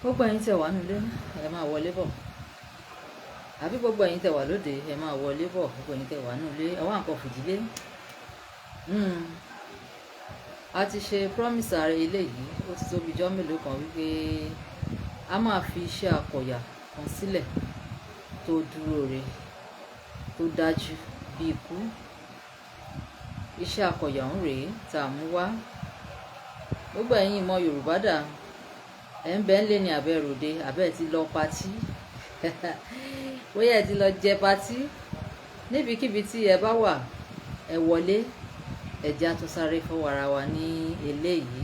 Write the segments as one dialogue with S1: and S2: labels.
S1: gbogbo ẹ̀yin tẹ́ wà nílé ẹ máa wọlé bọ̀, àbí gbogbo ẹ̀yin tẹ́ wà lóde ẹ máa wọlé bọ̀, gbogbo ẹ̀yin tẹ́ wà nílé ẹ wá nǹkan fìdílé. A ti ṣe promise ara eléyìí ó ti tóbi jọ́ mélòó kan wípé a máa fi iṣẹ́ akọ̀yà kan sílẹ̀ tó dúró re tó dájú bí ikú. Iṣẹ́ akọ̀yà ń rèé tá a mú wá. Gbogbo ẹ̀yin ìmọ̀ Yorùbá dà, ẹ̀ ń bẹ ń lé ní abẹ́ ròde abẹ́ ti lọ patí bóyá ẹ ti lọ jẹ patí, níbikíbi tí ẹ bá wà ẹ wọlé ẹja tó sáré fọwọ́ ara wa ní eléyìí.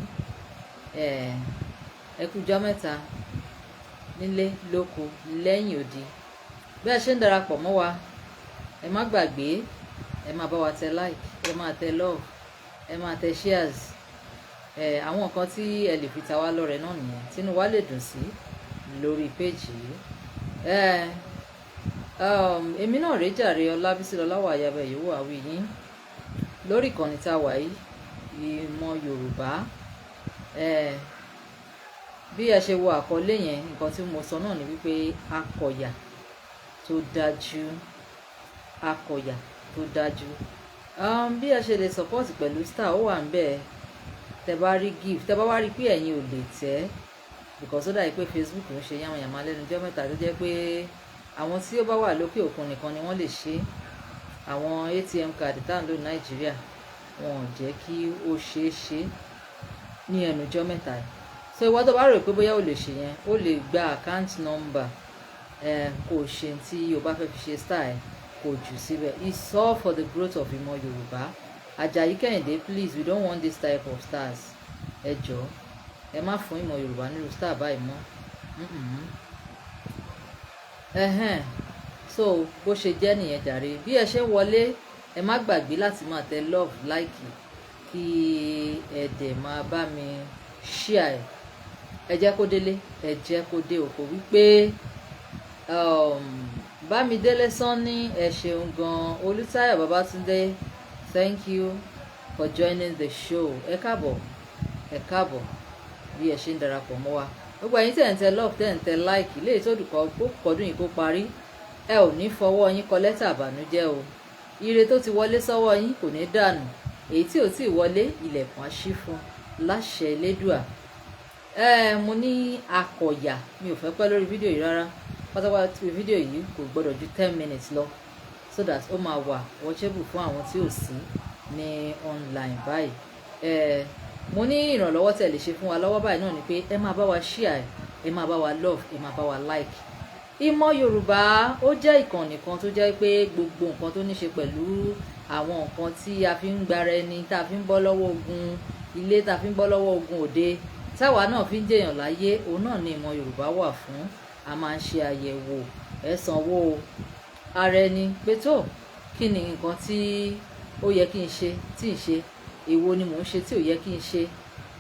S1: Ẹ kújọ́ mẹ́ta nílé lóko lẹ́yìn odi. Bí ẹ ṣe ń darapọ̀ mọ́ wa ẹ má gbàgbé ẹ máa bá wa tẹ like, ẹ máa tẹ love, ẹ máa tẹ shares. Àwọn nǹkan tí ẹ lè fi ta wá lọ́rẹ náà nìyẹn tínú wa lè dùn sí lórí péjì yìí. Èmi náà rèé jàre Ọlábísí Lọláwọ̀ Ayaba yòówù àwí yín lórí ìkànnì tá a wà yìí ìmọ̀ Yorùbá. Bí ẹ ṣe wo àkọlé yẹn, nǹkan tí mo sọ náà ni wípé akọ̀yà tó dájú, akọ̀yà tó dájú. Bí ẹ ṣe lè support pẹ̀lú star ó wà ń bẹ́ẹ̀. Tẹ bá rí gift, tẹ bá wá rí pé ẹ̀yin ò lè tẹ̀ because ó dàbí pé Facebook ń ṣe yàmàyàmà lẹ́nu ọjọ́ mẹ́ta tó jẹ́ pé àwọn tí ó bá wà lókè òkun nìkan ni wọ́n lè ṣe. Àwọn ATM card tá à ń lò ní Nàìjíríà wọn ò jẹ́ kí ó ṣeé ṣe ní ẹnu ọjọ́ mẹ́ta yìí. So ìwọ tó bá rò pé bóyá o lè ṣe yẹn, o lè gba account number kò ṣe tí o bá fẹ́ fi ṣe star ẹ̀ kò jù síbẹ̀. It's all for the growth of ìmọ̀ Yorùbá. Àjàyí Kẹ́hìndé, please, we don't want this type of stars. Ẹ jọ̀ọ́ ẹ má fún ìmọ̀ Yorùbá nílùú star báyìí mọ́. So bó ṣe jẹ́ nìyẹn jàre. Bí ẹ ṣe ń wọlé ẹ má gbàgbé láti máa tẹ love, like, kí ẹ dẹ̀ máa bá mi share ẹ̀. Ẹ jẹ́ kó délé, ẹ jẹ́ kó dé oko wípé Bámidélé Sanni ẹ ṣeun gan. Olútáyọ̀ Babátúndé, thank you for joining the show. Ẹ káàbọ̀ bí ẹ ṣe ń darapọ̀ mọ́ wa. Gbogbo ẹ̀yin tẹ̀ ń tẹ love, tẹ̀ ń tẹ like, ilé tó kọ́dún yìí kó parí ẹ ò ní fọwọ́ yín kọ lẹ́tà àbànújẹ́ o. Ire tó ti wọlé sọ́wọ́ yín kò ní dànù, èyí tí ò tí ì wọlé ilẹ̀kùn á ṣí fún láṣẹ Elédùà. Mo ní akọ̀yà, mi ò fẹ́ pẹ́ lórí fídíò yìí rárá. Pátápátá fídíò yìí kò gbọ́dọ̀ ju 10 minutes lọ so that ó máa wà watchable fún àwọn tí ò sí ní online báyìí. Mo ní ìrànlọ́wọ́ tẹ́ lè ṣe fún wa lọ́wọ́ báyìí náà ni pé ẹ máa bá wa share, ẹ máa bá wa love, ẹ máa bá wa like. Ìmọ̀ Yorùbá ó jẹ́ ìkànnì kan tó jẹ́ pé gbogbo nǹkan tó ní ṣe pẹ̀lú àwọn nǹkan tí a fi ń gbára ẹni, tá a fi ń bọ́ lọ́wọ́ ogun ilé, tá a fi ń bọ́ lọ́wọ́ ogun òde, táwa náà fi ń jẹyàn láyé, òun náà ni ìmọ̀ Yorùbá wà fún. A máa ń ṣe àyẹ̀wò ẹ̀sánwó ara ẹni pé tó kí ni nǹkan tí ó yẹ kí n ṣe tí n ṣe, èwo ni mò ń ṣe tí ò yẹ kí n ṣe,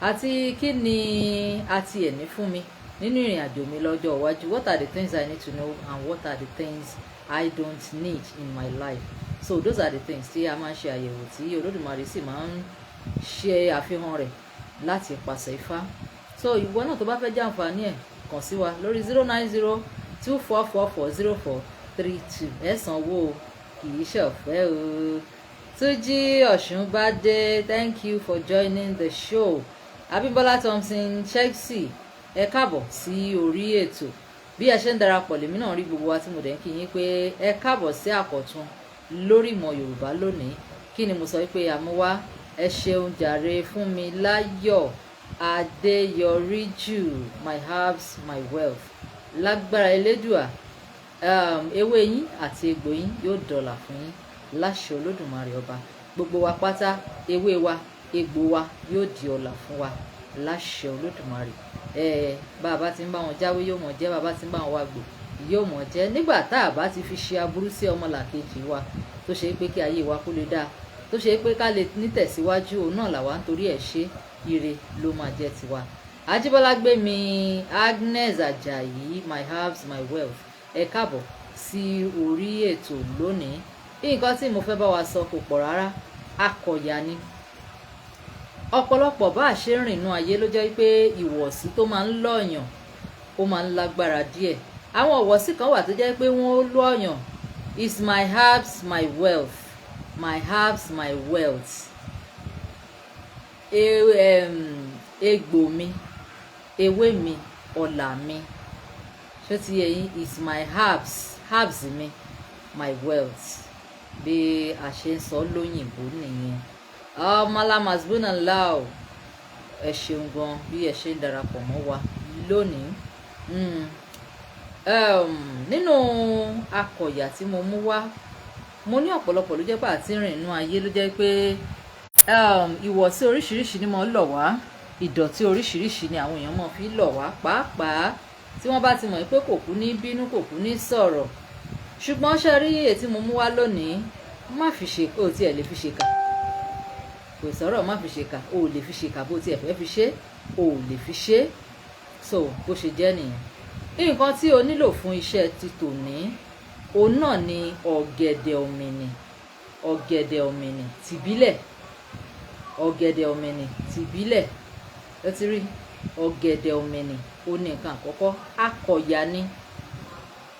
S1: àti kí ni a ti ẹ̀ ní fún mi nínú ìrìn àjò mi lọ́jọ́ iwájú. What are the things I need to know and what are the things I don't need in my life? So those are the things tí a máa ń ṣe àyẹ̀wò tí Olódùmarè sì máa ń ṣe àfihàn rẹ̀ láti pàṣẹ Ifá. So ìwọ náà tó bá fẹ́ jàǹfààní ẹ̀ kàn sí wa lórí 09024440432. Ẹ sanwó kì í ṣọ̀fẹ́ o. Túnjí Ọ̀ṣunbádé, thank you for joining the show. Abímbọ́lá Thompson Chelsea, ẹ káàbọ̀ sí orí ètò. Bí ẹ ṣe ń darapọ̀ lèmi náà rí gbogbo wa tí mo dẹ̀ ń kí yín pé ẹ káàbọ̀ sí àkọ́tún lórí ìmọ̀ Yorùbá lónìí. Kí ni mo sọ pé àmúwá? Ẹ ṣeun jàre fún mi láyọ̀ Adéyọríjù, my herbs, my wealth. Lágbára Elédùà, ewé yín àti egbò yín yóò dọ̀là fún yín láṣẹ Olódùmarè ọba. Gbogbo wa pátá, ewé wa, egbò wa yóò di ọlà fún wa láṣẹ Olódùmarè. Bàbá tí ń bá wọn jáwé yóò mọ̀ jẹ́, bàbá tí ń bá wọn wàgbò yóò mọ̀ jẹ́. Nígbà tá a bá ti fi ṣe aburú sí ọmọlàkejì wa tó ṣe pé kí ayé wa kó lè dáa, tó ṣe pé ká lè nítẹ̀síwájú, òun náà làwa nítorí ẹ̀ ṣe, ire ló máa jẹ́ tiwa. Ajíbọ́lá Gbémi Agnes Ajayi, my herbs, my wealth. Ẹ káàbọ̀ sí orí ètò lónìí. Nǹkan tí mo fẹ́ bá wa sọ kò pọ̀ rárá, akọ̀yà ni. Ọ̀pọ̀lọpọ̀ bá a ṣe ń rìn inú ayé ló jẹ́ pé ìwọ̀sí tó máa ń lọ̀yàn ó máa ń lágbára díẹ̀. Àwọn ọ̀wọ́sí kan wà tó jẹ́ pé wọ́n lọ́yàn. Is my herbs my wealth, my herbs my wealth. Egbò mi, ewé mi, ọlà mi. Ṣé ti yé yín? Is my herbs mi, my wealth. Bí a ṣe ń sọ lóyìnbó nìyẹn. Malam Hasbunallah, ẹ ṣeun gan bí ẹ ṣe ń darapọ̀ mọ́ wa lónìí. Nínú akọ̀yà tí mo mú wá, mo ní ọ̀pọ̀lọpọ̀ ló jẹ́ pé àti rìn inú ayé ló jẹ́ pé ìwọ̀sí oríṣiríṣi ni mo ń lọ̀ wá, ìdọ̀tí oríṣiríṣi ni àwọn èèyàn mọ̀ fi lọ̀ wá, pàápàá tí wọ́n bá ti mọ̀ pé kò kú ní bínú, kò kú ní sọ̀rọ̀. Ṣùgbọ́n ṣe rí èyí tí mo mú wá lónìí, má fi ṣe kó o tiẹ̀ lè fi ṣe kà. Kò sọ̀rọ̀ má fi ṣe kà, o ò lè fi ṣe kà bó tiẹ̀ fẹ́ fi ṣe, o ò lè fi ṣe. So bó ṣe jẹ́ nìyẹn. Nǹkan tí o nílò fún iṣẹ́ ti tòní, òun náà ni ọ̀gẹ̀dẹ̀ ọ̀mìnì, ọ̀gẹ̀dẹ̀ ọ̀mìnì tìbílẹ̀, ọ̀gẹ̀dẹ̀ ọ̀mìnì tìbílẹ̀. Ẹ ti rí ọ̀gẹ̀dẹ̀ ọ̀mìnì, ó ní nǹkan àkọ́kọ́. Akọ̀yà ni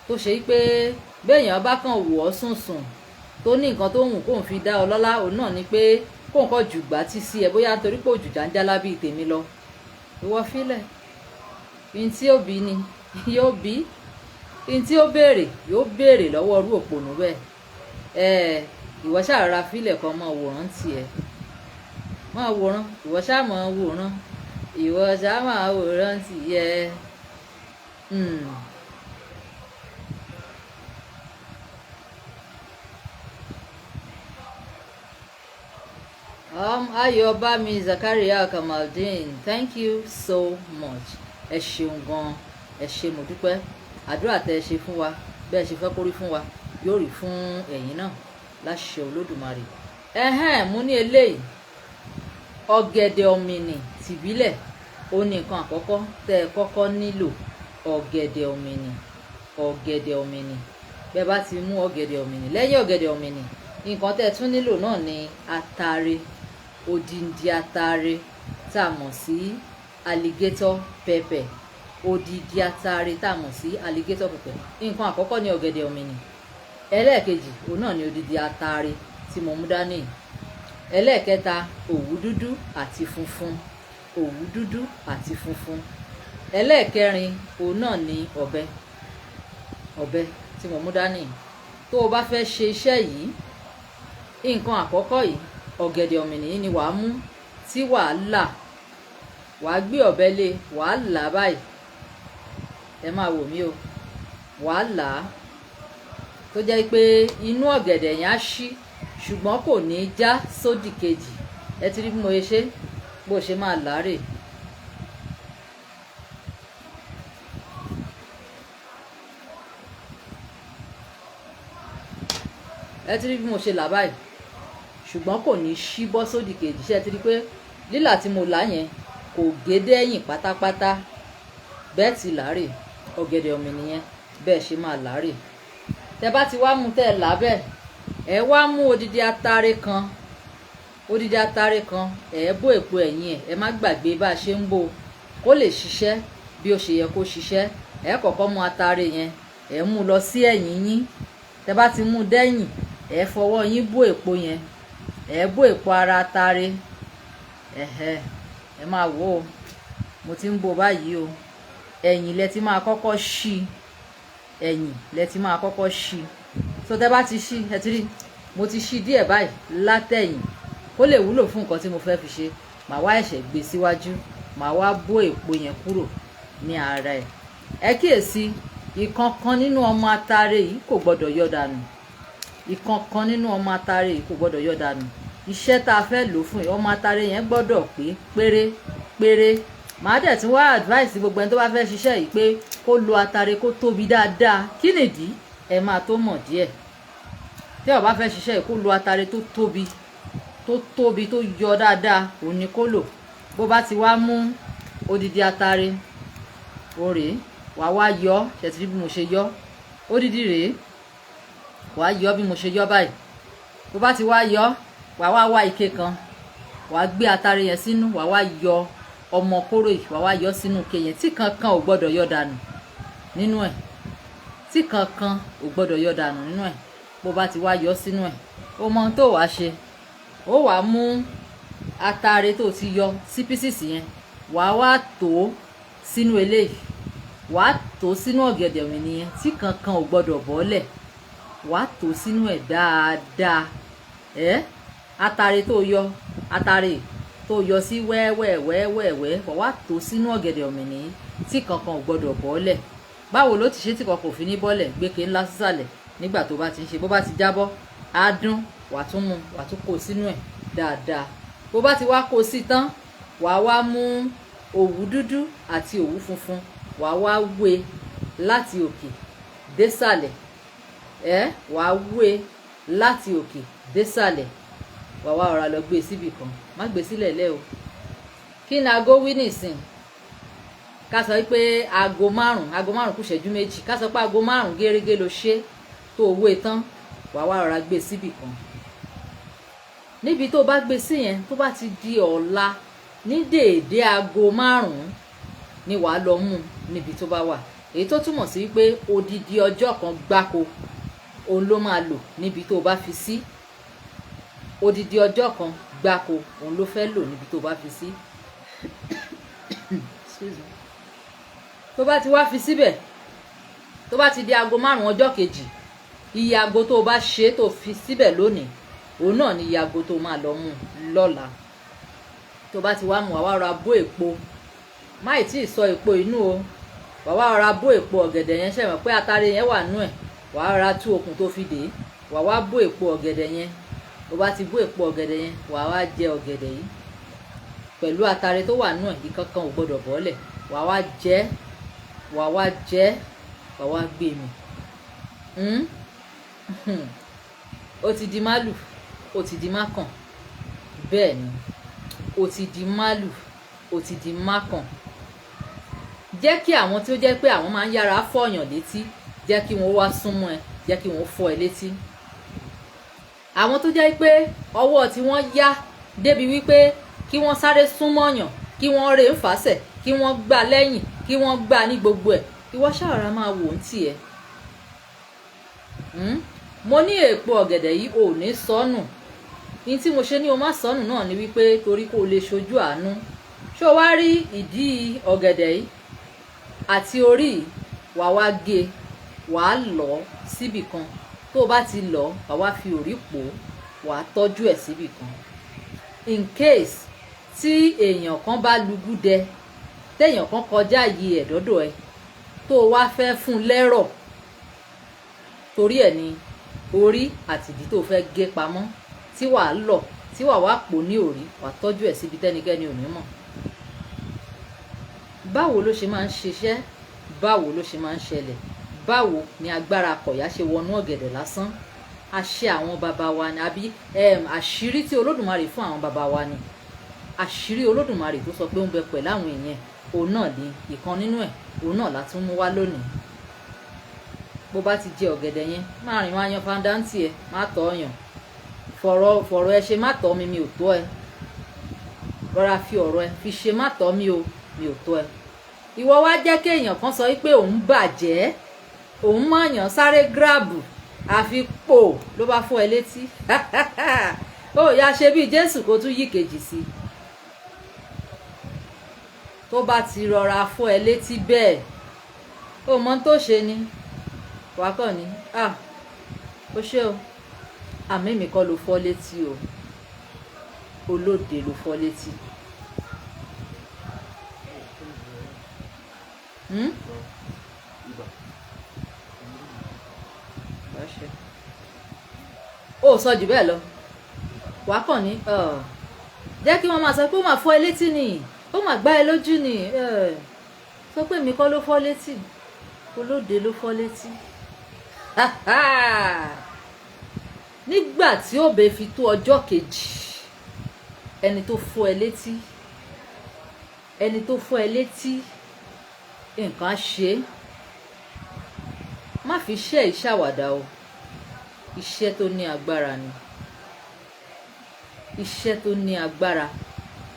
S1: tó ṣe pé béèyàn bá kàn wò ọ́ sùnsùn tó ní nǹkan tó wù kóun fi dá ọ lọ́lá, òun náà ni pé kóun kọ́ jùgbà tí sí ẹ, bóyá nítorí pé òjùjà ń jálá bíi tèmi lọ. Ìwọ fílẹ̀, ní tí ó bí ni yóò bí, ní tí ó béèrè yóò béèrè lọ́wọ́ orú òpònú bẹ́ẹ̀. Ìwọ ṣáà ra fílẹ̀ kan mọ́ wòrán tiẹ̀, mọ́ wòrán, ìwọ ṣáà mọ́ wòrán, ìwọ ṣáà mọ́ wòrán tiẹ̀. Ayọ̀bámi Zakaria Kamaldeen, thank you so much. Ẹ ṣeun gan, ẹ ṣé mo dúpẹ́. Àdúrà tẹ́ ẹ ṣe fún wa, bẹ́ẹ̀ ṣe fẹ́ kó rí fún wa, yóò rí fún ẹ̀yin náà láṣẹ Olódùmarè. Mo ní eléyìí, ọ̀gẹ̀dẹ̀ ọ̀mìnì tìbílẹ̀, ó ní nǹkan àkọ́kọ́ tẹ́ ẹ kọ́kọ́ nílò. Ọ̀gẹ̀dẹ̀ ọ̀mìnì, ọ̀gẹ̀dẹ̀ ọ̀mìnì. Bẹ́ẹ̀ bá ti mú ọ̀gẹ̀dẹ̀ ọ̀mìnì, lẹ́yìn ọ̀gẹ̀dẹ̀ ọ̀mìnì, nǹkan tẹ́ ẹ tún nílò náà ni atare, odindi atare tá a mọ̀ sí alligator pepper, odidi atare tá a mọ̀ sí alligator pepper. Nǹkan àkọ́kọ́ ni ọ̀gẹ̀dẹ̀ ọ̀mìnì. Ẹlẹ́ẹ̀kejì, òun náà ni odidi atare tí mo mú dání. Ẹlẹ́ẹ̀kẹta, òwú dúdú àti funfun, òwú dúdú àti funfun. Ẹlẹ́ẹ̀kẹrin, òun náà ni ọ̀bẹ, ọ̀bẹ tí mo mú dání. Tó o bá fẹ́ ṣe iṣẹ́ yìí, nǹkan àkọ́kọ́ yìí, ọ̀gẹ̀dẹ̀ ọ̀mìnì ni wàá mú, tí wàá là, wàá gbé ọ̀bẹ lé, wàá là báyìí. Ẹ máa wò mí o, wàá là á tó jẹ́ pé inú ọ̀gẹ̀dẹ̀ yẹn á ṣí, ṣùgbọ́n kò ní já sódì kejì. Ẹ ti rí bí mo ṣe, bó ṣe máa là á rè. Ẹ ti rí bí mo ṣe là báyìí, ṣùgbọ́n kò ní ṣí bọ́ sódì kejì. Ṣé ẹ ti rí pé lílà tí mo là yẹn kò gé dẹ́yìn pátápátá? Bẹ́ẹ̀ ti là rè ọ̀gẹ̀dẹ̀ ọ̀mìnì yẹn, bẹ́ẹ̀ ṣe máa là rè. Tẹ bá ti wá mú tẹ́ ẹ là bẹ́ẹ̀, ẹ wá mú odidi atare kan, odidi atare kan, ẹ bó èpo ẹ̀yìn ẹ̀, ẹ má gbàgbé bá a ṣe ń bò kó lè ṣiṣẹ́ bí ó ṣe yẹ kó ṣiṣẹ́. Ẹ kọ́kọ́ mú atare yẹn, ẹ mú lọ sí ẹ̀yìn yín. Tẹ bá ti mú dẹ́yìn, ẹ fọwọ́ yín bó èpo yẹn, ẹ bó èpo ara atare. Ẹ máa wò ó, mo ti ń bò báyìí o. Ẹ̀yìn lẹ ti máa kọ́kọ́ ṣí, ẹ̀yìn lẹ ti máa kọ́kọ́ ṣí. So tẹ bá ti ṣí, ẹ ti rí mo ti ṣí díẹ̀ báyìí látẹ̀yìn kó lè wúlò fún nǹkan tí mo fẹ́ fi ṣe. Màá wá ẹ̀ṣẹ̀ gbé síwájú, màá wá bó èpo yẹn kúrò ní ara ẹ̀. Ẹ kíyèsí, ìkankan nínú ọmọ atare yìí kò gbọdọ̀ yọ dànù, ìkankan nínú ọmọ atare yìí kò gbọdọ̀ yọ dànù. Iṣẹ́ tá a fẹ́ lò fún ọmọ atare yẹn gbọdọ̀ pé pérépéré. Màá dẹ̀ tún wá advice gbogbo ẹni tó bá fẹ́ ṣiṣẹ́ yìí pé kó lo atare kó tóbi dáadáa. Kí nìdí? Ẹ máa tó mọ̀ díẹ̀. Tí o bá fẹ́ ṣiṣẹ́ yìí, kó lo atare tó tóbi, tó tóbi, tó yọ dáadáa, òun ni kó lò. Bó bá ti wá mú odidi atare, o rèé, wàá wá yọ, ṣẹ̀tìrí bí mo ṣe yọ, odidi rèé, wàá yọ bí mo ṣe yọ báyìí. Bó bá ti wá yọ, wàá wá ike kan, wàá gbé atare yẹn sínú, wàá wá yọ ọmọ kóró yìí wàá wá yọ sínú ike yẹn tí kankan ò gbọ́dọ̀ yọ dànù nínú ẹ̀, tí kankan ò gbọ́dọ̀ yọ dànù nínú ẹ̀. Bó bá ti wá yọ sínú ẹ̀, ó mọ ohun tó wàá ṣe. Ó wàá mú atare tó ti yọ sí písìsì yẹn, wàá wá tò ó sínú eléyìí, wàá tò ó sínú ọ̀gẹ̀dẹ̀ òmìnì yẹn tí kankan ò gbọ́dọ̀ bọ́lẹ̀, wàá tò ó sínú ẹ̀ dáadáa. Atare tó yọ sí wẹ́wẹ́wẹ́wẹ́wẹ́, wàá tò ó sínú ọ̀gẹ̀dẹ̀ òmìnì tí kankan ò gbọ́dọ̀ bọ́lẹ̀. Báwo ló ti ṣe tí kankan ò fi ní bọ́lẹ̀? Gbéke ńlá sísàlẹ̀ nígbà tó bá ti ń ṣe, bó bá ti jábọ́ á dún, wàá tún mú, wàá tún kó sínú ẹ̀ dáadáa. Bó bá ti wá kó sí tán, wàá wá mú òwú dúdú àti òwú funfun, wàá wá wé láti òkè désàlẹ̀. Wàá wé láti òkè désàlẹ̀. Wàá wá ọ̀rá lọ gbé síbì kan, má gbé sílẹ̀ lẹ́ o. Kí ni aago wí nìsín? Ká sọ pé aago márùn kù ìṣẹ́jú méjì, ká sọ pé aago 5 gẹ́rẹ́gẹ́ ló ṣe tó wé tán. Wàá wá ọ̀rá gbé síbì kan. Níbi tó bá gbé sí yẹn, tó bá ti di ọ̀la ní déédé aago 5 ni wàá lọ mú níbi tó bá wà. Èyí tó túmọ̀ sí pé odidi ọjọ́ kan gbáko òun ló máa lò níbi tó bá fi sí. Odidi ọjọ́ kan gbáko òun ló fẹ́ lò níbi tó bá fi sí. Tó bá ti wá fi síbẹ̀, tó bá ti di aago 5 ọjọ́ kejì, iye aago tó bá ṣe tó fi síbẹ̀ lónìí, òun náà ni iye aago tó máa lọ mú lọ́la. Tó bá ti wá mú, wàá ra bó èpo, má ì tí ì sọ èpo inú o. Wàá ra bó èpo ọ̀gẹ̀dẹ̀ yẹn, ṣe mọ̀ pé atare yẹn wà nú ẹ̀. Wàá ra tú okùn tó fi dè é, wàá wá bó èpo ọ̀gẹ̀dẹ̀ yẹn. Tó bá ti bó èpo ọ̀gẹ̀dẹ̀ yẹn, wàá wá jẹ ọ̀gẹ̀dẹ̀ yìí pẹ̀lú atare tó wà nú ẹ̀, ìkankan ò gbọ́dọ̀ bọ́lẹ̀. Wàá wá jẹ, wàá wá gbé mì. Ó ti di málù, ó ti di mákàn. Bẹ́ẹ̀ ni, ó ti di málù, ó ti di mákàn. Jẹ́ kí àwọn tí ó jẹ́ pé àwọn máa ń yára fọ́ọ̀yàn létí, jẹ́ kí wọ́n wá súnmọ́ ẹ, jẹ́ kí wọ́n fọ́ ẹ létí. Àwọn tó jẹ́ pé ọwọ́ tí wọ́n yá débi wípé kí wọ́n sáré súnmọ́yàn, kí wọ́n rè ń fàsẹ̀, kí wọ́n gbá lẹ́yìn, kí wọ́n gbá ní gbogbo ẹ̀, ìwọ ṣàrà máa wò ó tiẹ̀. Mo ní èpo ọ̀gẹ̀dẹ̀ yìí ò ní sọnù. Ní tí mo ṣe ní o má sọnù náà ni wípé torí kó lè ṣojú àánú. Ṣé o wá rí ìdí ọ̀gẹ̀dẹ̀ yìí àti orí yìí? Wàá wá gé, wàá lọ síbì kan. Tó o bá ti lọ, wàá wá fi òrí pò, wàá tọ́jú ẹ̀ síbì kan. In case tí èèyàn kan bá lùgúdẹ, téèyàn kan kọjá yìí ẹ̀ dọ́dọ̀ ẹ, tó o wá fẹ́ fún lẹ́rọ̀, torí ẹ̀ ni orí àti ìdí tó fẹ́ gé pamọ́, tí wàá lọ, tí wàá wá pò ní òrí, wàá tọ́jú ẹ̀ síbi tẹ́nikẹ́ni ò ní mọ̀. Báwo ló ṣe máa ń ṣiṣẹ́? Báwo ló ṣe máa ń ṣẹlẹ̀? Báwo ni agbára akọ̀yà ṣe wọnú ọ̀gẹ̀dẹ̀ lásán? Àṣẹ àwọn baba wa ni, àbí àṣírí tí Olódùmarè fún àwọn baba wa ni. Àṣírí Olódùmarè tó sọ pé ó ń bẹ pẹ̀lú àwọn èèyàn, òun náà ni ìkan nínú ẹ̀, òun náà la tún mú wá lónìí. Bó bá ti jẹ ọ̀gẹ̀dẹ̀ yẹn, má rìn wá yan fáńdáǹtì ẹ, má tọ́ ọyàn. Fọ̀rọ̀ ẹ ṣe má tọ́ mi, mi ò tọ́ ẹ. Rọra fi ọ̀rọ̀ ẹ fi ṣe má tọ́ mi o, mi ò tọ́ ẹ. Ìwọ wá jẹ́ kí èèyàn kan sọ wípé òun bàjẹ́, òun mọ̀yàn sáré gíráàbù, àfi pò ló bá fọ́ ẹ létí. Ó yá ṣe bí Jésù kó tún yí kejì sí. Tó bá ti rọra fọ́ ẹ létí bẹ́ẹ̀, ó mọ tó ṣe ni. Wàá kàn ní, ó ṣe o, àmì mi kọ́ ló fọ́ létí o, olóde ló fọ́ létí. Ó sọ jù bẹ́ẹ̀ lọ. Wàá kàn ní, jẹ́ kí wọ́n máa sọ pé ó máa fọ́ ẹ létí ni, ó máa gbá ẹ lójú ni. Sọ pé mi kọ́ ló fọ́ létí, olóde ló fọ́ létí. Nígbà tí ó bẹ fi tó ọjọ́ kejì, ẹni tó fọ́ ẹ létí, ẹni tó fọ́ ẹ létí, nǹkan á ṣe é. Má fi iṣẹ́ ìṣàwàdà o, iṣẹ́ tó ní agbára ni, iṣẹ́ tó ní agbára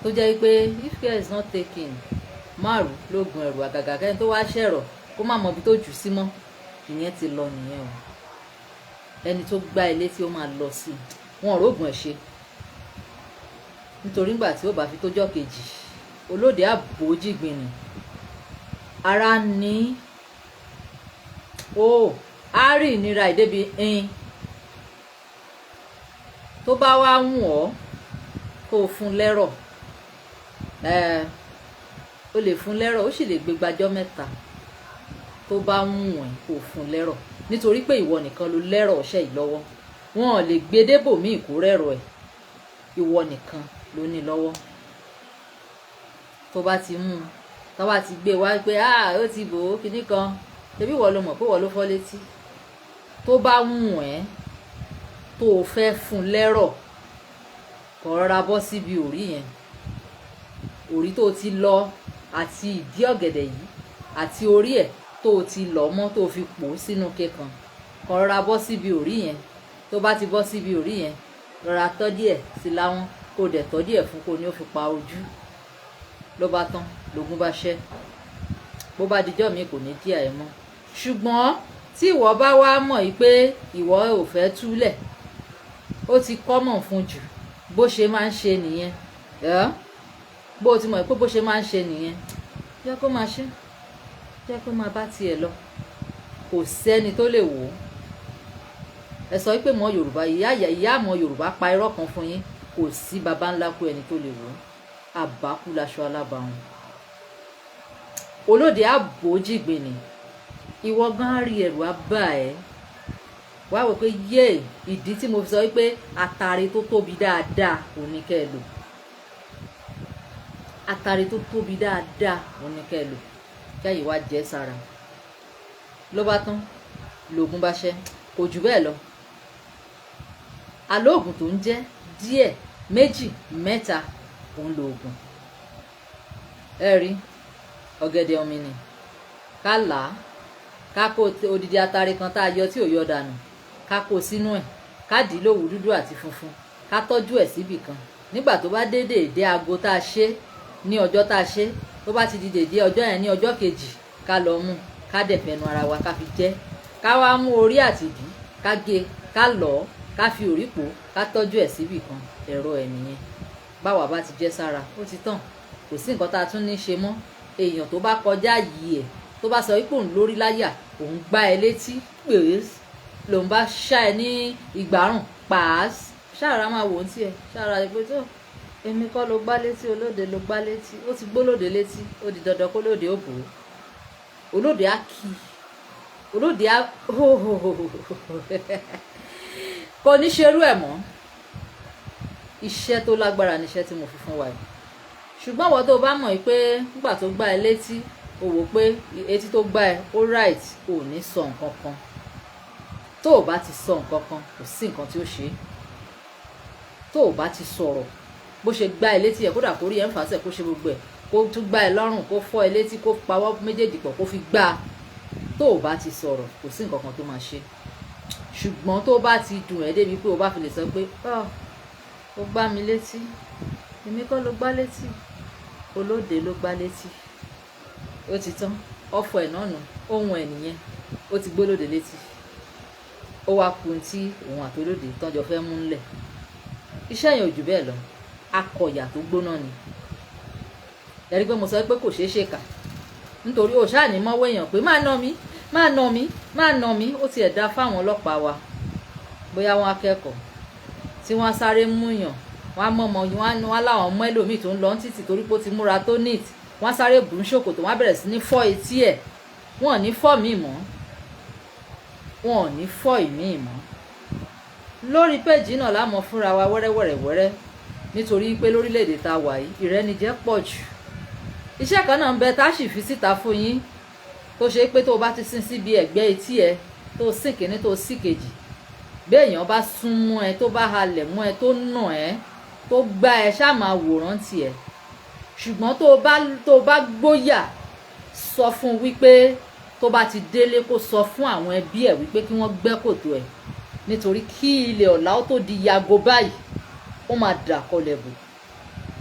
S1: tó jẹ́ pé if care is not taken márùn lóògùn ẹ̀rù àgàgà kẹ́ni tó wá ṣẹ̀rọ̀ kó má mọ ibi tó jù sí mọ́ ìyẹn ti lọ nìyẹn o. Ẹni tó gbá ilé tí ó máa lọ sí wọn ò rógùn ẹ̀ ṣe, nítorí nígbà tí ó bá fi tójọ́ kejì olóde àbójìgbìn ni ara ní ó á rí ìnira ìdébi tó bá wá wùn ọ́ kó o fún lẹ́rọ̀ o lè fún lẹ́rọ̀ ó sì lè gbé gbàjọ́ mẹ́ta tó bá wùn ẹ́ kó o fún lẹ́rọ̀, nítorí pé ìwọ nìkan ló lẹ́rọ̀ ọṣẹ yìí lọ́wọ́, wọn ò lè gbé débò míì kó rẹ́rọ̀ ẹ̀, ìwọ nìkan ló ní lọ́wọ́. Tó bá ti mú tó bá ti gbé wá pé ó ti bò ó kinní kan ṣebí ìwọ ló mọ̀ pé ìwọ ló fọ́ létí, tó bá wùn ẹ́ tó o fẹ́ fún lẹ́rọ̀ kó rọra bọ́ síbi òrí yẹn, òrí tó ti lọ àti ìdí ọ̀gẹ̀dẹ̀ yìí àti orí ẹ̀ tó o ti lọ mọ́ tó o fi pò sínú kékan, kó rọra bọ́ síbi òrí yẹn. Tó bá ti bọ́ síbi òrí yẹn rọra tọ́ díẹ̀ sí láwọn kó dẹ̀ tọ́ díẹ̀ fún kó ní ó fi pa ojú, ló bá tán lógún bá ṣẹ́. Bó bá dijọ́ mi kò ní díà ẹ̀ mọ́. Ṣùgbọ́n tí ìwọ bá wá mọ̀ yìí pé ìwọ ò fẹ́ túlẹ̀, ó ti kọ́mọ̀ fún jù bó ṣe máa ń ṣe nìyẹn, bó ti mọ̀ pé bó ṣe máa ń ṣe nìyẹn, jẹ́ kó máa ṣe, jẹ́ kó máa bá tiẹ̀ lọ, kò sẹ́ni tó lè wò ó. Ẹ sọ pé mọ Yorùbá ìyá àmọ́ Yorùbá pa irọ́ kan fún yín, kò sí baba ńlá kú ẹni tó lè wò ó, àbákú laṣọ alábàáhùn. Olóde àbójìgbìn ni ìwọ gan á rí ẹ̀rù á bà ẹ́, wá wò pé yé ìdí tí mo fi sọ pé àtàrí tó tóbi dáadáa òun ni kẹ́ ẹ lò, àtàrí tó tóbi dáadáa òun ni kẹ́ ẹ lò, kẹ́yìn wá jẹ́ sára, ló bá tán lóògùn bá ṣẹ́, kò jù bẹ́ẹ̀ lọ. Alóògùn tó ń jẹ́ díẹ̀ méjì mẹ́ta òun lóògùn. Ẹ rí ọ̀gẹ̀dẹ̀ ọ̀mìnì ká là á, ká kó odidi atare kan tá a yọ tí ò yọ dànù, ká kó sínú ẹ̀, ká dì í lówù dúdú àti funfun, ká tọ́jú ẹ̀ síbì kan. Nígbà tó bá dé dèédé aago tá a ṣe ní ọjọ́ tá a ṣe, tó bá ti di dèédé ọjọ́ yẹn ní ọjọ́ kejì ká lọ mú, ká dẹ̀ fẹnu ara wa ká fi jẹ, ká wá mú orí àti ìdí ká gé, ká lọ̀ ọ́, ká fi òrí pò, ká tọ́jú ẹ̀ síbì kan. Ẹ̀rọ ẹ̀ nìyẹn. Báwa bá ti jẹ́ sára ó ti tàn, kò sí nǹkan tá a tún ní ṣe mọ́. Èèyàn tó bá kọjá yìí ẹ̀ tó bá sọ wípé òun lórí láyà, òun gbá ẹ létí pèés, lòun bá ṣá ẹ ní ìgbárùn pàás, ṣáàrà máa wò ó tiẹ̀, ṣáàrà ẹ pé tó èmi kọ́ ló gbá létí, olóde ló gbá létí, ó ti gbólóde létí, ó di dandan kó lóde ó bò ó, olóde á kí, olóde á kò ní ṣerú ẹ̀ mọ́. Iṣẹ́ tó lágbára ni iṣẹ́ tí mo fi fún wa yìí. Ṣùgbọ́n wọ́n tó bá mọ̀ pé nígbà tó gbá ẹ létí o wò pé etí tó gbá ẹ ó right, ò ní sọ nǹkan kan. Tó o bá ti sọ nǹkan kan kò sí nǹkan tí ó ṣe. Tó o bá ti sọ̀rọ̀ bó ṣe gbá ẹ létí ẹ kódà kó rí ẹ ń fàṣẹ kó ṣe gbogbo ẹ, kó tún gbá ẹ lọ́rùn, kó fọ́ ẹ létí, kó pawọ́ méjèèjì pọ̀ kó fi gbá. Tó o bá ti sọ̀rọ̀ kò sí nǹkan kan tó máa ṣe. Ṣùgbọ́n tó bá ti dùn ẹ́ débi pé o bá fi lè sọ pé ó gbá mi létí, èmi kọ́ ló gbá létí, olóde ló gbá létí, ó ti tán, ọ̀fọ̀ ẹ̀ náà nù, ohun ẹ̀ nìyẹn, ó ti gbólóde létí. Ó wá kun tí òun àtolóde tọ́jọ́ fẹ́ mú ńlẹ̀. Iṣẹ́ yẹn ò jù bẹ́ẹ̀ lọ, akọ̀yà tó gbóná ni. Ẹ rí pé mo sọ pé kò ṣeé ṣe kà, nítorí ó ṣáà ní mọ́wọ́ èèyàn pé máa nà mí, máa nà mí, máa nà mí. Ó tiẹ̀ dá fáwọn ọlọ́pàá wa bóyá wọ́n akẹ́kọ̀ọ́ tí wọ́n sáré múyàn, wọ́n á mọ̀mọ́ wọ́n láwọn ọmọ ẹlòmíì tó ń lọ títì torí pé ó ti múra tó neat, wọ́n sáré bùn ṣòkòtò, wọ́n á bẹ̀rẹ̀ sí ní fọ́ etí ẹ̀, wọ́n ò ní fọ́ míì mọ́, wọ́n ò ní fọ́ ìmíì mọ́. Lórí péjì náà lámọ̀ fúnra wa wẹ́rẹ́wẹ́rẹ́wẹ́rẹ́, nítorí pé lórílẹ̀‐èdè tá a wà yìí ìrẹ́nijẹ pọ̀ jù. Iṣẹ́ kan náà ń bẹ tá a sì fi síta fún yín, tó ṣe pé tó o bá ti sin síbi ẹ̀gbẹ́ etí ẹ, tó o sìn kíní tó o sì kejì, bí èèyàn bá sún mọ́ ẹ, tó bá halẹ̀ mọ́ ẹ, tó nà ẹ, tó gbá ẹ, ṣáà máa wòran tiẹ̀. Ṣùgbọ́n tó o bá gbóyà sọ fún wípé tó bá ti délé kó sọ fún àwọn ẹbí ẹ wípé kí wọ́n gbẹ́ kòtò ẹ̀, nítorí kí ilẹ̀ ọ̀la ó tó di yago báyìí ó máa dà kọlẹ̀ bò.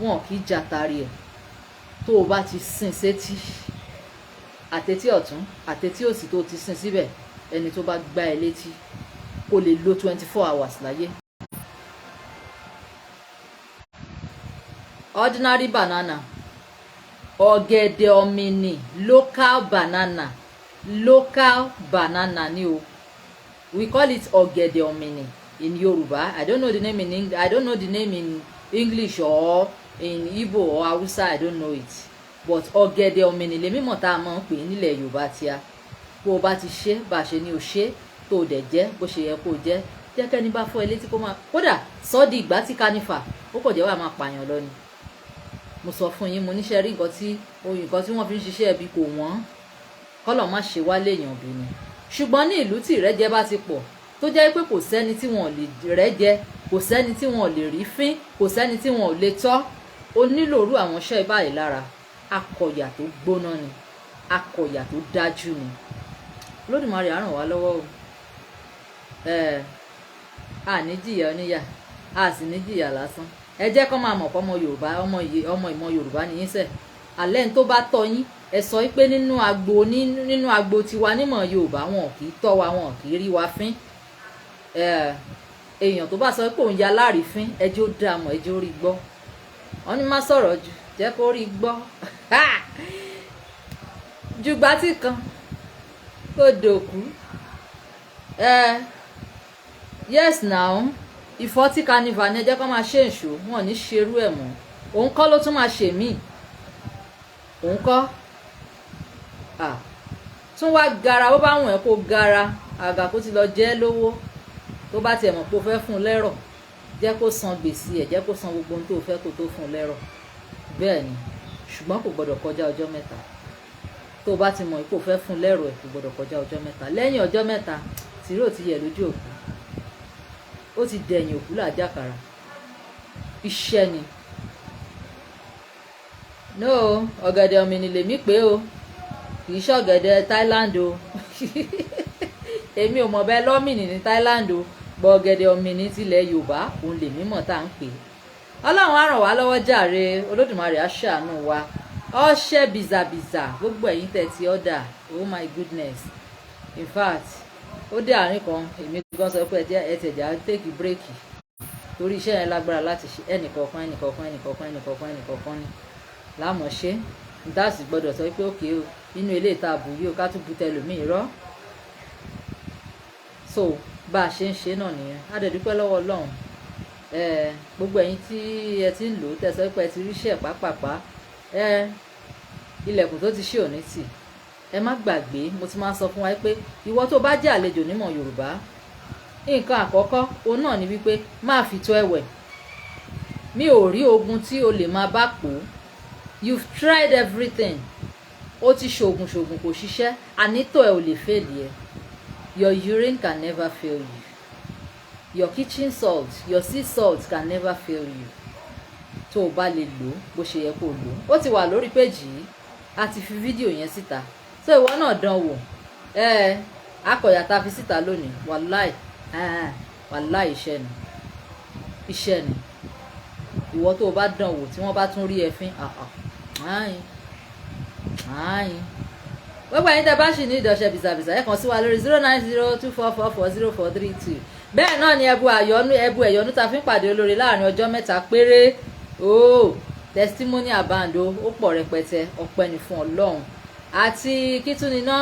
S1: wọn kì í jàtàrí ẹ̀. Tó o bá ti sin sétí àtẹ̀tí ọ̀tún àtẹ̀tí òsì tó ti sin síbẹ̀, ẹni tó bá gbá ẹ létí kó lè lo 24 hours láyé. Ordinary banana, ọ̀gẹ̀dẹ̀ ọ̀mìnì, local banana ni o. We call it ọ̀gẹ̀dẹ̀ ọ̀mìnì in Yoruba. I don't know the name in English or in Igbo or Hausa, I don't know it. But ọ̀gẹ̀dẹ̀ ọ̀mìnì lèmi mọ̀ tá a máa ń pè nílẹ̀ Yorùbá tíá. Bó o bá ti ṣe bá a ṣe ni o ṣe, tó o dẹ̀ jẹ́ bó ṣe yẹ kó o jẹ́, jẹ́ kẹ́ni bá fọ́ ẹ létí kó máa, kódà sọ́ di ìgbà tí kánífà ó kò jẹ́ wà máa pààyàn lọ ni. Mo sọ fún yín, mo níṣẹ́ rí nǹkan tí wọ́n fi ń ṣiṣẹ́ ẹbí kò wọ́n, kọ́lọ̀ má ṣe wá léèyàn bí ni. Ṣùgbọ́n ní ìlú tí ìrẹ́jẹ bá ti pọ̀, tó jẹ́ pé kò sẹ́ni tí wọn ò lè rẹ́jẹ, kò sẹ́ni tí wọn ò lè rí fín, kò sẹ́ni tí wọn ò lè tọ́, ó nílò irú àwọn iṣẹ́ báyìí lára. Akọ̀yà tó gbóná ni, akọ̀yà tó dájú ni. Olódùmarè á ràn wá lọ́wọ́ o. A ní jìyà oníyà, a sì ní jìyà lásán. Ẹ jẹ́ kó máa mọ̀ pé ọmọ Yorùbá, ọmọ ìmọ̀ Yorùbá ni yín sẹ̀. Àlẹ́ ní tó bá tọ́ yín, ẹ sọ pé nínú agbo tiwa nímọ̀ Yorùbá wọn kì í tọ́ wa, wọn kì í rí wa fín. Èèyàn tó bá sọ pé òun ya láàrífín, ẹjẹ́ ó dá mọ̀, ẹjẹ́ ó rí gbọ́. Wọ́n ní má sọ̀rọ̀ jù, jẹ́ kó rí gbọ́. Jùgbà tí kan kó dòkú. Yes now, ìfọ́tí carnival ni ẹ jẹ́ kó máa ṣe èṣù, wọn ò ní ṣerú ẹ̀ mọ́. Òun kọ́ ló tún máa ṣe míì. Òun kọ́ tún wá gara, bó bá wùn ẹ́ kó gara, àgà kó ti lọ jẹ́ lówó. Tó bá tiẹ̀ mọ̀ pé o fẹ́ fún un lẹ́rọ̀, jẹ́ kó san gbèsè ẹ̀, jẹ́ kó san gbogbo ohun tó fẹ́ kó tó fún un lẹ́rọ̀. Bẹ́ẹ̀ ni, ṣùgbọ́n kò gbọdọ̀ kọjá ọjọ́ mẹ́ta. Tó bá ti mọ̀ pé o fẹ́ fún un lẹ́rọ̀ ẹ̀, kò gbọdọ̀ kọjá ọjọ́ mẹ́ta. Lẹ́yìn ọjọ́ mẹ́ta, tìró ti yẹ̀ lójú òkú, ó ti dẹ̀yìn òkú làjàkàrà. Iṣẹ́ ni. No, ọ̀gẹ̀dẹ̀ ọ̀mìnì lèmi pé o, kì í ṣe ọ̀gẹ̀dẹ̀ Thailand o. Èmi ò mọ̀ bẹ́ẹ̀ lọ́mìnì ní Thailand o, bọ̀ ọ̀gẹ̀dẹ̀ ọ̀mìnì tilẹ̀ Yorùbá òun lèmi mọ̀ tá à ń pè. Ọlọ́run á ràn wá lọ́wọ́ jàre, Olódùmarè á ṣàánú wa. Ọṣẹ bìzàbìzà gbogbo ẹ̀yin tẹ̀ ti ọ̀dà, oh my goodness. In fact, ó dé àárín kan, èmi gan sọ pé ẹ tẹ̀jà take break, torí iṣẹ́ yẹn lágbára láti ṣe ẹnìkọ̀ọ̀kan ni láàmọ̀ ṣe. Dáàsì gbọ́dọ̀ sọ pé òkè o, inú ilé ìta àbù yìí o, ká tún bu tẹlòmíì rọ́. So bá a ṣe ń ṣe náà nìyẹn. A dẹ̀ dúpẹ́ lọ́wọ́ Ọlọ́run. Gbogbo ẹ̀yin tí ẹ ti ń lò ó, tẹ̀sọ́ pé ẹ ti ríṣẹ́ pàápàá, ilẹ̀kùn tó ti ṣí òní tì. Ẹ má gbàgbé, mo ti máa sọ fún wa pé ìwọ tó bá jẹ́ àlejò nímọ̀ Yorùbá, nǹkan àkọ́kọ́ òun náà ni wípé máa fi tó ẹ̀wẹ̀. Mi ò rí ogun tí o lè máa bá pò. You've tried everything. Ó ti ṣògùn kò ṣiṣẹ́, ànító ẹ ò lè fail ẹ. Your urine can never fail you. Your kitchen salt, your sea salt can never fail you. Tó o bá lè lò bó ṣe yẹ kó lò. Ó ti wà lórí péjì yìí, a ti fi fídíò yẹn síta. So ìwọ náà dán wò. Akọ̀yà tá fi síta lónìí, wàláì iṣẹ́ ni. Ìwọ tó o bá dán wò tí wọ́n bá tún rí ẹ fín, gbogbo ẹ̀yin tẹ́ bá ṣì ní ìdọ̀ṣẹ́ bìsàbìsà ẹ kàn sí wa lórí 09024440432. Bẹ́ẹ̀ náà ni ẹbu ẹ̀yọ́nú ta fi ń pàdé olóore láàrin ọjọ́ mẹ́ta péré. Testimony àbáǹdó ó pọ̀ rẹpẹtẹ, ọpẹ́ ni fún Ọlọ́run. Àti kítúniná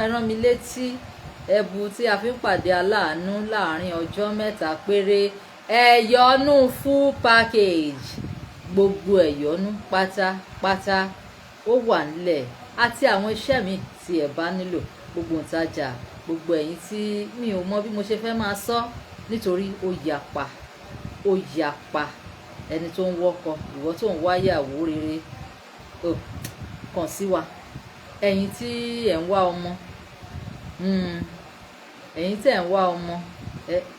S1: ẹ rán mi létí ẹbu tí a fi ń pàdé aláàánú láàrin ọjọ́ mẹ́ta péré. Ẹ̀yọ́nú full package, gbogbo ẹ̀yọ́nú pátápátá ó wà nílẹ̀, àti àwọn iṣẹ́ mi tí ẹ bá nílò, gbogbo ìtajà, gbogbo ẹ̀yin tí mi ò mọ bí mo ṣe fẹ́ máa sọ nítorí ó yapa ẹni tó ń wọ́kọ, ìwọ tó ń wáyàwó rere, kàn sí wa. Ẹ̀yin tí ẹ̀ ń wá ọmọ,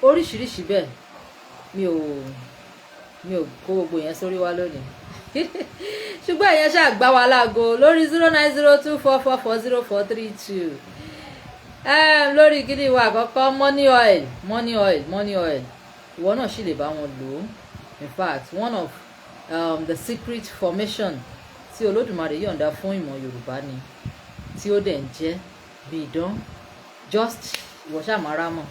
S1: oríṣiríṣi bẹ́ẹ̀, mi ò kó gbogbo yẹn sórí wa lónìí. Ṣùgbọ́n ẹ̀yẹn ṣáà gbá wa láago lórí 09024440432. Lórí gidi wa àkọ́kọ́ money oil. Ìwọ náà sì lè bá wọn lò ó. In fact, one of the secret formation tí Olódùmarè yọ̀ǹda fún ìmọ̀ Yorùbá ni, tí ó dẹ̀ ń jẹ́ bí idán. Just ìwọ ṣáà máa rá mọ̀,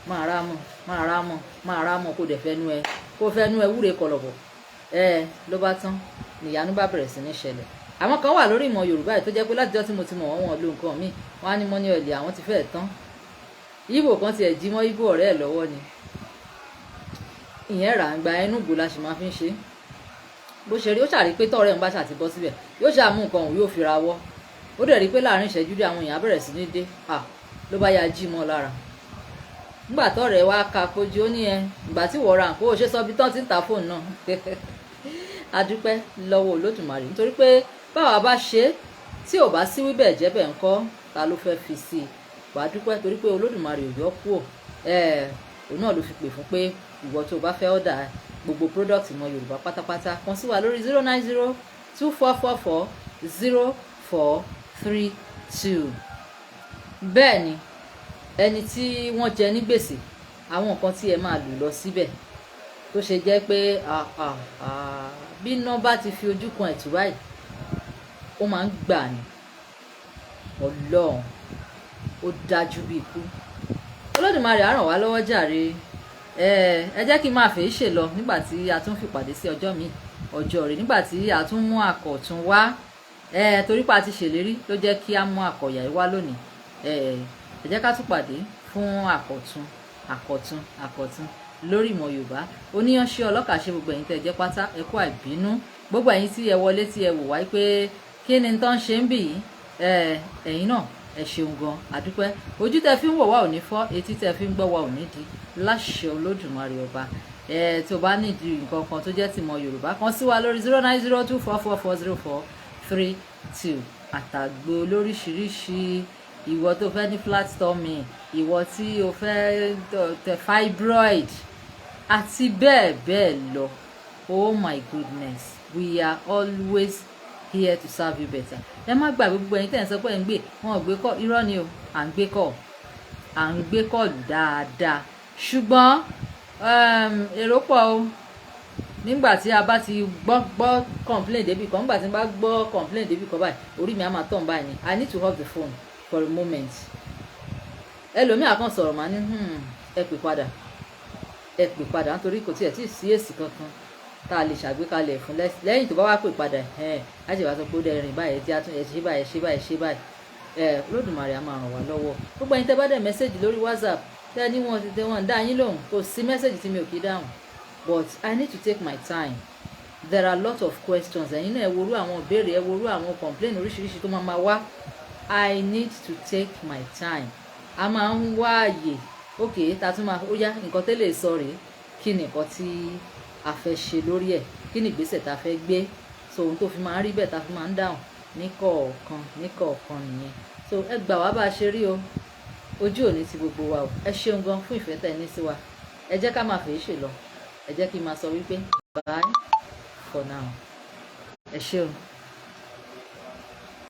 S1: máa rá mọ̀, máa rá mọ̀, máa rá mọ̀, kó dẹ̀ fẹ́nu ẹ, kó fẹ́nu ẹ wúre kọlọ̀bọ̀, ló bá tán, nìyanu bá bẹ̀rẹ̀ sí ní ṣẹlẹ̀. Àwọn kan wà lórí ìmọ̀ Yorùbá yìí tó jẹ́ pé látijọ́ tí mo ti mọ̀ wọ́n, wọn lo nǹkan míì, wọ́n á ní mọ́ ní ọ̀lẹ̀ àwọn ti fẹ́ẹ̀ tán. Ìgbò kan tiẹ̀ jí mọ́ Ìgbò ọ̀rẹ́ ẹ̀ lọ́wọ́ ni, ìyẹn rà ń gba ẹnu gbò la sì máa fi ń ṣe. Bó ṣe rí, ó ṣàrí pé tọ́ọ̀rẹ́ ń bá ṣàti bọ́ síbẹ̀, yóò ṣàmú nǹkan òun yóò fi ra wọ́. Ó dẹ̀ rí pé láàrin ìṣẹ́jú dé àwọn èèyàn bẹ̀rẹ̀ sí ní dé, ló bá ya jí mọ́ lára. Nígbà tọ́ọ̀rẹ́ wá ka kojú, ó ní ìgbà tí wọ́n ra nǹkan ó ṣe sọ bí tán ti ń ta fóònù náà. A dúpẹ́ lọ́wọ́ Olódùmarè nítorí pé báwa bá ṣe tí ò bá sí wíbẹ̀ jẹ́bẹ̀ ńkọ́, ta ló fẹ́ fi sí i? Wàá dúpẹ́ torí pé Olódùmarè ò yọ kúrò. Òun náà ló fi pè fún pé ìwọ tó bá fẹ́ ọ̀dà gbogbo product ìmọ̀ Yorùbá pátápátá kan sí wa lórí 09024440432. bẹ́ẹ̀ ni ẹni tí wọ́n jẹ ní gbèsè, àwọn nǹkan tí ẹ máa lò lọ síbẹ̀ tó ṣe jẹ́ pé bí iná bá ti fi ojú kan ẹ̀tù báyìí ó máa ń gbà ní Ọlọ́run, ó dájú bí ikú. Olódùmarè á ràn wá lọ́wọ́ jàre. Ẹ jẹ́ kí n máa fèé ṣe lọ nígbà tí a tún fi pàdé sí ọjọ́ mi, ọjọ́ rẹ̀, nígbà tí a tún mú àkọ̀tún wá. Torí pa ti ṣèlérí ló jẹ́ kí a mú àkọ̀yà yìí wá lónìí. Ẹ jẹ́ ká tún pàdé fún àkọ̀tún lórí ìmọ̀ Yorùbá. Oníyanṣẹ́ ọlọ́kà ṣe gbogbo ẹ̀yin tẹ́ jẹ́ pátá, ẹ kú àìbínú. Gbogbo ẹ̀yin tí ẹ wọlé tí ẹ wò wáyé pé kí ni tán ṣe ń bì yìí, ẹ̀yin náà ẹ ṣeun gan, àdúpẹ́. Ojú tẹ́ fi ń wò wá ò ní fọ́, etí tẹ́ fi ń gbọ́ wá ò ní di, láṣẹ Olódùmarè ọba. Tó bá nídìí nǹkan kan tó jẹ́ tìmọ̀ Yorùbá, kan sí wa lórí 09024440432. àtàgbo lóríṣiríṣi, ìwọ tó fẹ́ ní flat tummy, ìwọ tí o fẹ́ tẹ fibroid àti bẹ́ẹ̀ bẹ́ẹ̀ lọ. Oh my goodness, we are always here to serve you better. Ẹ má gbàgbé gbogbo ẹ̀yin tẹ́ ń sọ pé ẹ̀ ń gbé, wọn ò gbé kọ́, irọ́ ni o, à ń gbé kọ́ọ̀lù dáadáa. Ṣùgbọ́n èrò pọ̀ o. Nígbà tí a bá ti gbọ́ complain débi kan, nígbà tí n bá gbọ́ complain débi kan báyìí, orí mi á máa tàn báyìí ni. I need to off the phone for a moment. Ẹlòmíà kan sọ̀rọ̀ máa ní ẹ pè padà nítorí kò tiẹ̀ tí ì sí èsì kankan tá a lè ṣàgbékalẹ̀ fún lẹ́yìn tó bá wá pè padà á ṣe wá sọ pé ó dẹ̀ rìn báyìí tí a tún ṣe báyìí. Olódùmarè á máa ràn wá lọ́wọ́. Gbogbo ẹ̀yin tẹ́ bá dẹ̀ mẹ́sẹ̀gì lórí WhatsApp tẹ́ ní wọn ń dá yín lóhùn, kò sí mẹ́sẹ̀gì tí mi ò kí dáhùn, but I need to take my time. There are a lot of questions. Ẹ̀yin náà ẹ worú àwọn ìbéèrè, ẹ worú àwọn complain oríṣiríṣi tó máa wá. I need to take my time. A máa ń wá àyè, ta tún máa ó yá nǹkan tẹ́lẹ̀ sọ rèé, kí ni nǹkan tí a fẹ́ ṣe lórí ẹ̀, kí ni ìgbésẹ̀ tá a fẹ́ gbé, so ohun tó fi máa ń rí bẹ́ẹ̀ tá a fi máa ń dáhùn níkọ̀ọ̀kan nìyẹn. So ẹ gbà wá bá a ṣe rí o, ojú òní ti gbogbo wa o. Ẹ ṣeun gan fún ìfẹ́ tẹ́ ẹ ní sí wa. Ẹ jẹ́ ká máa fèé ṣe lọ, ẹ jẹ́ kí n máa sọ wípé bye for now. Ẹ ṣeun.